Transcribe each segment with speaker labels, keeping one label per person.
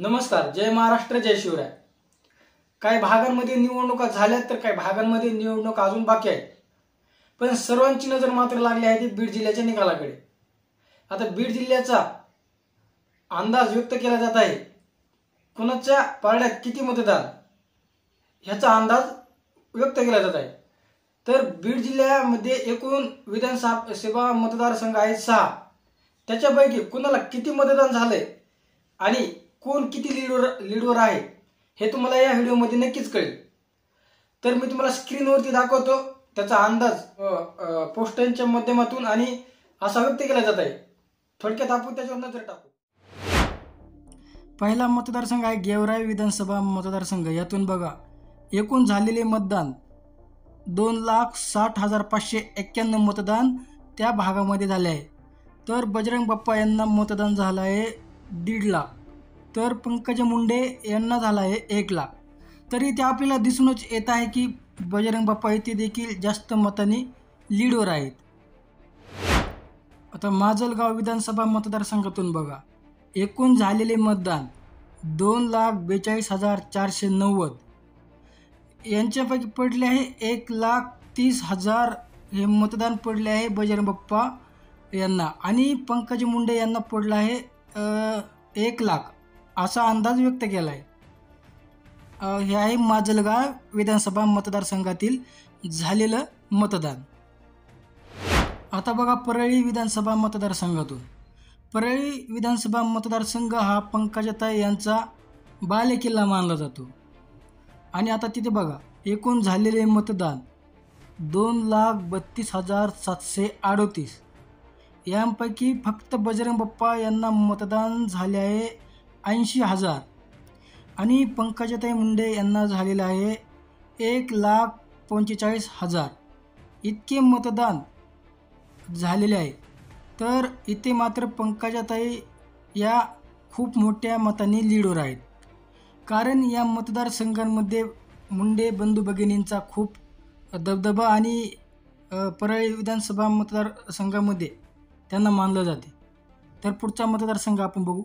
Speaker 1: नमस्कार, जय महाराष्ट्र, जय शिवराय। काही भागांमध्ये निवडणुका झाल्यात तर काही भागांमध्ये निवडणुका अजून बाकी आहेत। पण सर्वांची नजर मात्र लागली आहे ती बीड जिल्ह्याच्या निकालाकडे। आता बीड जिल्ह्याचा अंदाज व्यक्त केला जात आहे, कोणाच्या पारड्यात किती मतदान ह्याचा अंदाज व्यक्त केला जात आहे। तर बीड जिल्ह्यामध्ये एकूण विधानसभा मतदारसंघ आहेत 6। त्याच्यापैकी कोणाला किती मतदान झाले आणि कोण किती लीडवर आहे हे तुम्हाला या व्हिडिओमध्ये नक्कीच कळेल। तर मी तुम्हाला स्क्रीनवरती दाखवतो त्याचा अंदाज पोस्टरच्या माध्यमातून आणि असा व्यक्त केला जात आहे। थोडक्यात आपण त्याच्यावर नजर टाकू। पहिला मतदारसंघ आहे गेवराई विधानसभा मतदारसंघ। यातून बघा एकूण झालेले मतदान 2,60,591 मतदान त्या भागामध्ये झाले आहे। तर बजरंग बाप्पा यांना मतदान झालं आहे 1.5 लाख, तर पंकजा मुंडे यांना झाला आहे 1 लाख। तरी ते आपल्याला दिसूनच येत आहे की बजरंग बाप्पा येथे देखील जास्त मतांनी लीडवर आहेत। आता माजलगाव विधानसभा मतदारसंघातून बघा एकूण झालेले मतदान 2,42,490। यांच्यापैकी पडले आहे 1,30,000 हे मतदान पडले आहे बजरंग बाप्पा यांना आणि पंकजा मुंडे यांना पडलं आहे 1 लाख असा अंदाज व्यक्त केला आहे। हे आहे माजलगाव विधानसभा मतदारसंघातील झालेलं मतदान। आता बघा परळी विधानसभा मतदारसंघातून, परळी विधानसभा मतदारसंघ हा पंकजाताई यांचा बालेकिल्ला मानला जातो। आणि आता तिथे बघा एकूण झालेले मतदान 2,32,738। यांपैकी फक्त बजरंग बाप्पा यांना मतदान झाले आहे 80,000 आणि पंकजाताई मुंडे यांना झालेलं आहे 1,45,000 इतके मतदान झालेले आहे। तर इथे मात्र पंकजाताई या खूप मोठ्या मतांनी लीडवर आहेत, कारण या मतदारसंघांमध्ये मुंडे बंधू भगिनींचा खूप दबदबा आणि परळी विधानसभा मतदारसंघामध्ये त्यांना मानलं जाते। तर पुढचा मतदारसंघ आपण बघू।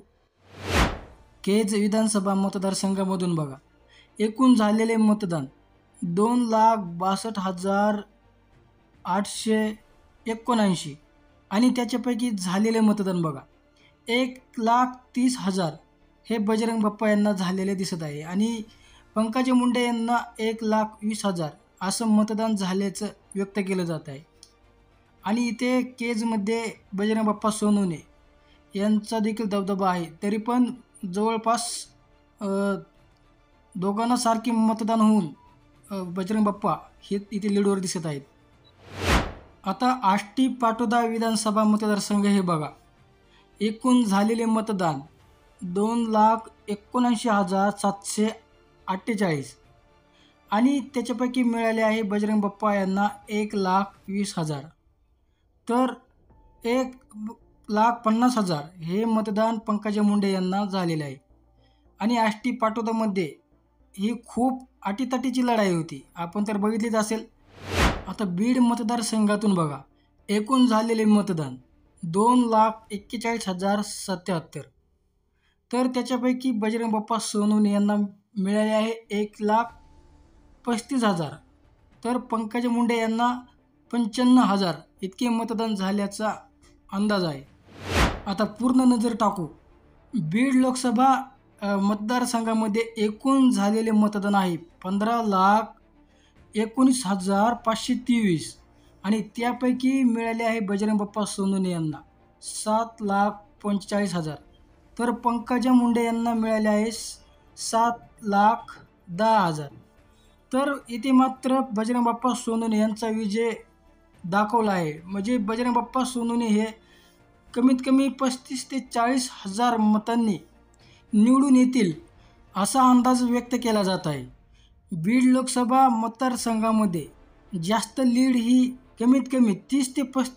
Speaker 1: केज विधानसभा मतदारसंघामधून बघा एकूण झालेले मतदान 2,62,879 आणि त्याच्यापैकी झालेले मतदान बघा 1,30,000 हे बजरंग बाप्पा यांना झालेले दिसत आहे आणि पंकजा मुंडे यांना 1,20,000 असं मतदान झाल्याचं व्यक्त केलं जात आहे। आणि इथे केजमध्ये बजरंग बाप्पा सोनवणे यांचा देखील दबदबा आहे, तरी पण जवळपास दोघांना सारखे मतदान होऊन बजरंग बाप्पा हे इथे लीडवर दिसत आहेत। आता आष्टी पाटोदा विधानसभा मतदारसंघ हे बघा एकूण झालेले मतदान 2,79,748 आणि त्याच्यापैकी मिळाले आहे बजरंग बाप्पा यांना 1,20,000। तर 1,50,000 हे मतदान पंकजा मुंडे यांना झालेले आहे। आणि आष्टी पाटोदामध्ये ही खूप अटीतटीची लढाई होती, आपण तर बघितलीच असेल। आता बीड मतदारसंघातून बघा एकूण झालेले मतदान 2,41,077। तर त्याच्यापैकी बजरंग बाप्पा सोनवणे यांना मिळाले आहे 1,35,000, तर पंकजा मुंडे यांना 95,000 इतके मतदान झाल्याचा अंदाज आहे। आता पूर्ण नजर टाकू। बीड लोकसभा मतदारसंघामध्ये एकूण झालेले मतदान आहे 15,19,523 आणि त्यापैकी मिळाले आहे बजरंग बाप्पा सोनवणे यांना 7,45,000, तर पंकजा मुंडे यांना मिळाले आहे 7,10,000। तर इथे मात्र बजरंग बाप्पा सोनवणे यांचा विजय दाखवला आहे। म्हणजे बजरंग बाप्पा सोनवणे हे कमीत कमी 35,000 ते 40,000 मतांनी निवडून येतील असा अंदाज व्यक्त केला जात आहे। बीड लोकसभा मतदारसंघामध्ये जास्त लीड ही कमीत कमी 30 ते 35